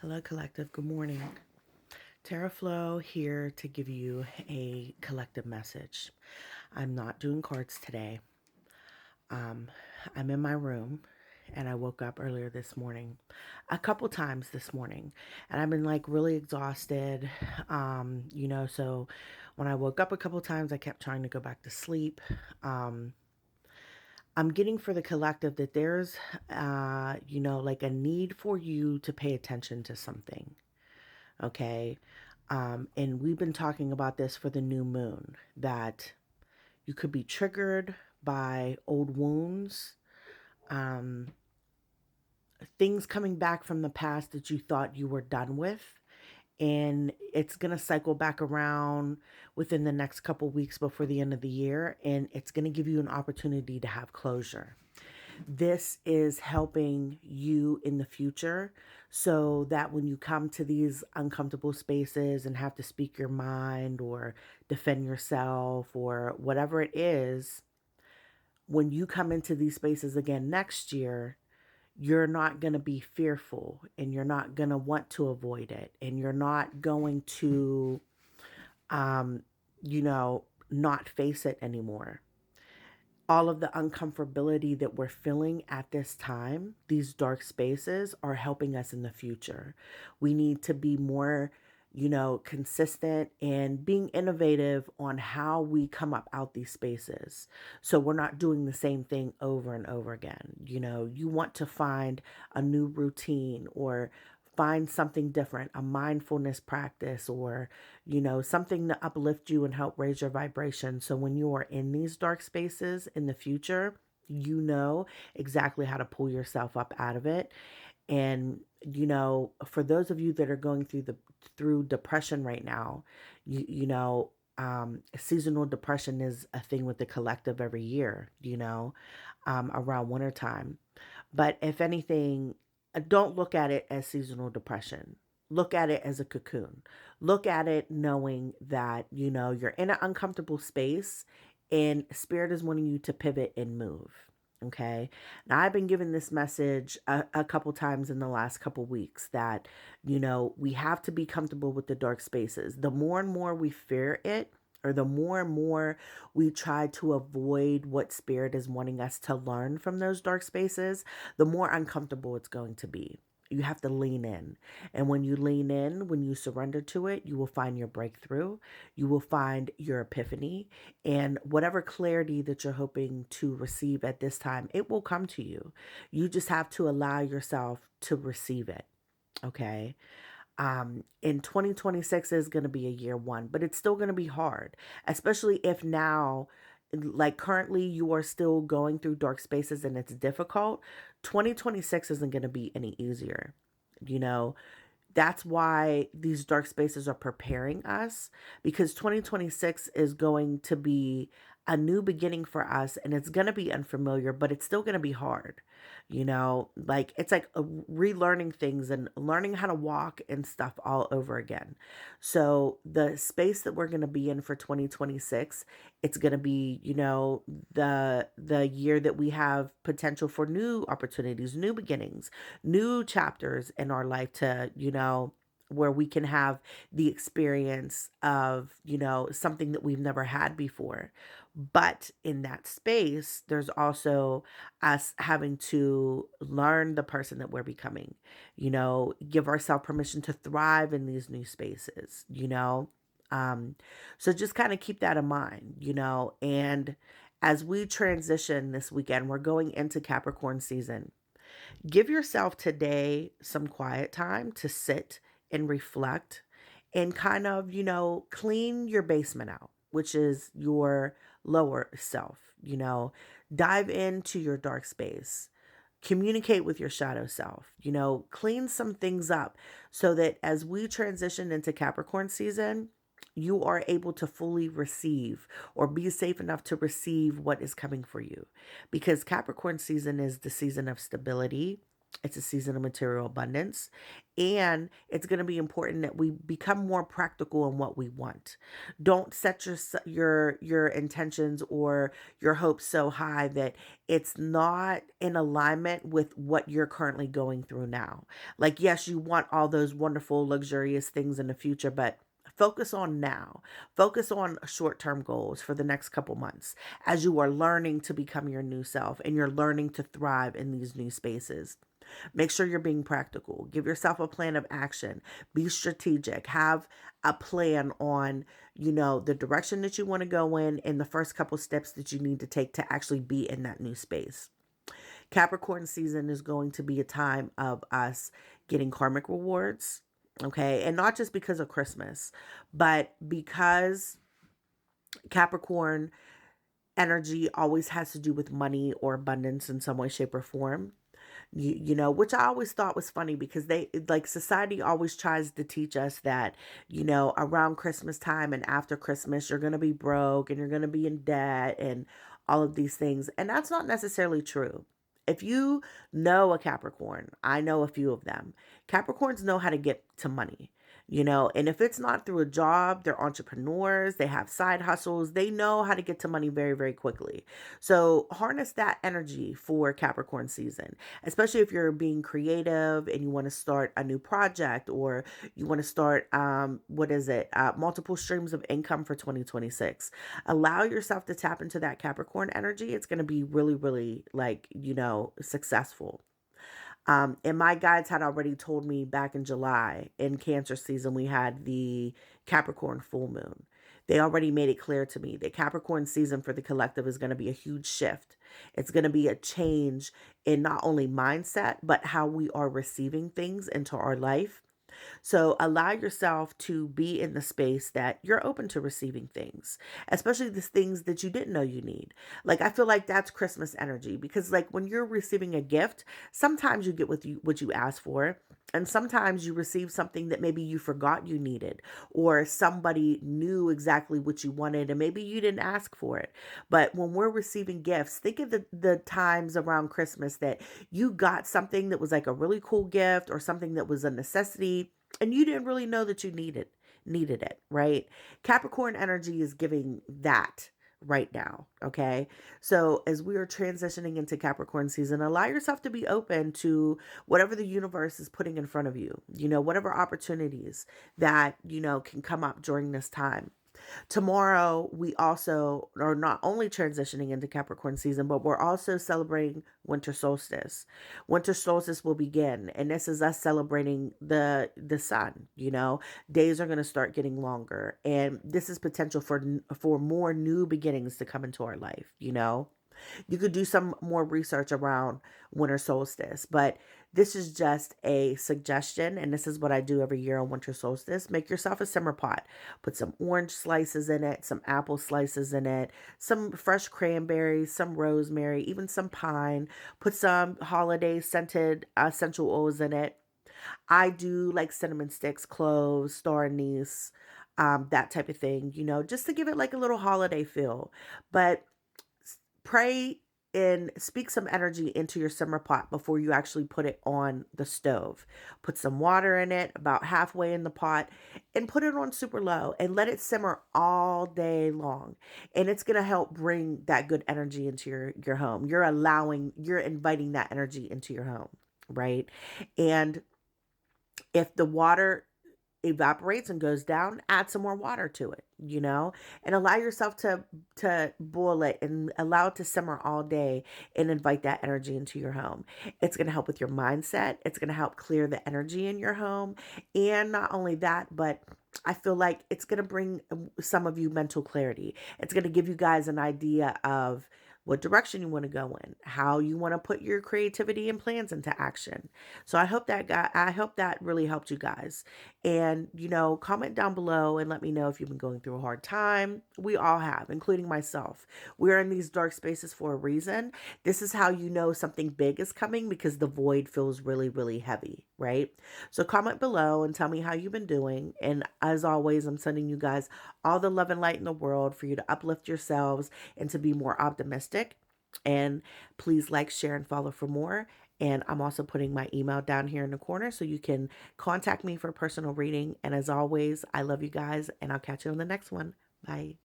Hello, Collective. Good morning. TerraFlow here to give you a collective message. I'm not doing cards today. Um, I'm in my room and I woke up earlier this morning, a couple times this morning, and I've been like really exhausted. So when I woke up a couple times, I kept trying to go back to sleep. Um, I'm getting for the collective that there's, like a need for you to pay attention to something. Okay. And we've been talking about this for the new moon that you could be triggered by old wounds, um, things coming back from the past that you thought you were done with. And it's going to cycle back around within the next couple weeks before the end of the year. And it's going to give you an opportunity to have closure. This is helping you in the future so that when you come to these uncomfortable spaces and have to speak your mind or defend yourself or whatever it is, when you come into these spaces again next year, you're not going to be fearful and you're not going to want to avoid it and you're not going to, um, not face it anymore. All of the uncomfortability that we're feeling at this time, these dark spaces are helping us in the future. We need to be more, consistent and being innovative on how we come up out these spaces. So we're not doing the same thing over and over again. You want to find a new routine or find something different, a mindfulness practice or something to uplift you and help raise your vibration. So when you are in these dark spaces in the future, you know exactly how to pull yourself up out of it. And for those of you that are going through depression right now, seasonal depression is a thing with the collective every year, around wintertime. But if anything, don't look at it as seasonal depression. Look at it as a cocoon. Look at it knowing that, you're in an uncomfortable space and spirit is wanting you to pivot and move. Okay. Now, I've been given this message a couple times in the last couple weeks that, we have to be comfortable with the dark spaces. The more and more we fear it, or the more and more we try to avoid what spirit is wanting us to learn from those dark spaces, the more uncomfortable it's going to be. You have to lean in. And when you lean in, when you surrender to it, you will find your breakthrough. You will find your epiphany. And whatever clarity that you're hoping to receive at this time, it will come to you. You just have to allow yourself to receive it. Okay. In 2026 is going to be a year one, but it's still going to be hard, especially if now, like currently, you are still going through dark spaces and it's difficult. 2026 isn't going to be any easier. You know, that's why these dark spaces are preparing us because 2026 is going to be a new beginning for us and it's going to be unfamiliar, but it's still going to be hard. Like it's like relearning things and learning how to walk and stuff all over again. So, the space that we're going to be in for 2026, it's going to be, the year that we have potential for new opportunities, new beginnings, new chapters in our life to, where we can have the experience of, something that we've never had before. But in that space, there's also us having to learn the person that we're becoming, give ourselves permission to thrive in these new spaces, Um, so just kind of keep that in mind, and as we transition this weekend, we're going into Capricorn season. Give yourself today some quiet time to sit and reflect and kind of, clean your basement out, which is your lower self, dive into your dark space. Communicate with your shadow self, clean some things up so that as we transition into Capricorn season, you are able to fully receive or be safe enough to receive what is coming for you. Because Capricorn season is the season of stability, It's a season of material abundance. And it's going to be important that we become more practical in what we want. Don't set your intentions or your hopes so high that it's not in alignment with what you're currently going through now. Like, yes, you want all those wonderful, luxurious things in the future, but focus on now. Focus on short-term goals for the next couple months as you are learning to become your new self and you're learning to thrive in these new spaces. Make sure you're being practical. Give yourself a plan of action. Be strategic. Have a plan on, the direction that you want to go in and the first couple steps that you need to take to actually be in that new space. Capricorn season is going to be a time of us getting karmic rewards, okay? And not just because of Christmas, but because Capricorn energy always has to do with money or abundance in some way, shape, or form. Which I always thought was funny because they like society always tries to teach us that, around Christmas time and after Christmas, you're going to be broke and you're going to be in debt and all of these things. And that's not necessarily true. If you know a Capricorn, I know a few of them. Capricorns know how to get to money. And if it's not through a job, they're entrepreneurs, they have side hustles, they know how to get to money very, very quickly. So harness that energy for Capricorn season, especially if you're being creative and you want to start a new project or you want to start, multiple streams of income for 2026. Allow yourself to tap into that Capricorn energy. It's going to be really, really successful. And my guides had already told me back in July in Cancer season, we had the Capricorn full moon. They already made it clear to me that Capricorn season for the collective is going to be a huge shift. It's going to be a change in not only mindset, but how we are receiving things into our life. So allow yourself to be in the space that you're open to receiving things, especially the things that you didn't know you need. Like I feel like that's Christmas energy because like when you're receiving a gift, sometimes you get what you ask for, and sometimes you receive something that maybe you forgot you needed or somebody knew exactly what you wanted and maybe you didn't ask for it. But when we're receiving gifts, think of the times around Christmas that you got something that was like a really cool gift or something that was a necessity and you didn't really know that you needed it, right? Capricorn energy is giving that right now, okay? So as we are transitioning into Capricorn season, allow yourself to be open to whatever the universe is putting in front of you, whatever opportunities that, can come up during this time. Tomorrow, we also are not only transitioning into Capricorn season, but we're also celebrating winter solstice. Winter solstice will begin, and this is us celebrating the sun. Days are going to start getting longer, and this is potential for more new beginnings to come into our life. You could do some more research around winter solstice, but this is just a suggestion, and this is what I do every year on winter solstice. Make yourself a simmer pot. Put some orange slices in it, some apple slices in it, some fresh cranberries, some rosemary, even some pine. Put some holiday scented essential oils in it. I do like cinnamon sticks, cloves, star anise, that type of thing, just to give it like a little holiday feel. But pray and speak some energy into your simmer pot before you actually put it on the stove. Put some water in it, about halfway in the pot, and put it on super low and let it simmer all day long. And it's going to help bring that good energy into your home. You're inviting that energy into your home, right? And if the water evaporates and goes down, add some more water to it, and allow yourself to boil it and allow it to simmer all day and invite that energy into your home. It's going to help with your mindset. It's going to help clear the energy in your home. And not only that, but I feel like it's going to bring some of you mental clarity. It's going to give you guys an idea of what direction you want to go in, how you want to put your creativity and plans into action. So I hope that really helped you guys. And, comment down below and let me know if you've been going through a hard time. We all have, including myself. We're in these dark spaces for a reason. This is how you know something big is coming because the void feels really, really heavy, right? So comment below and tell me how you've been doing. And as always, I'm sending you guys all the love and light in the world for you to uplift yourselves and to be more optimistic. And please like, share, and follow for more. And I'm also putting my email down here in the corner so you can contact me for personal reading. And as always, I love you guys, and I'll catch you on the next one. Bye.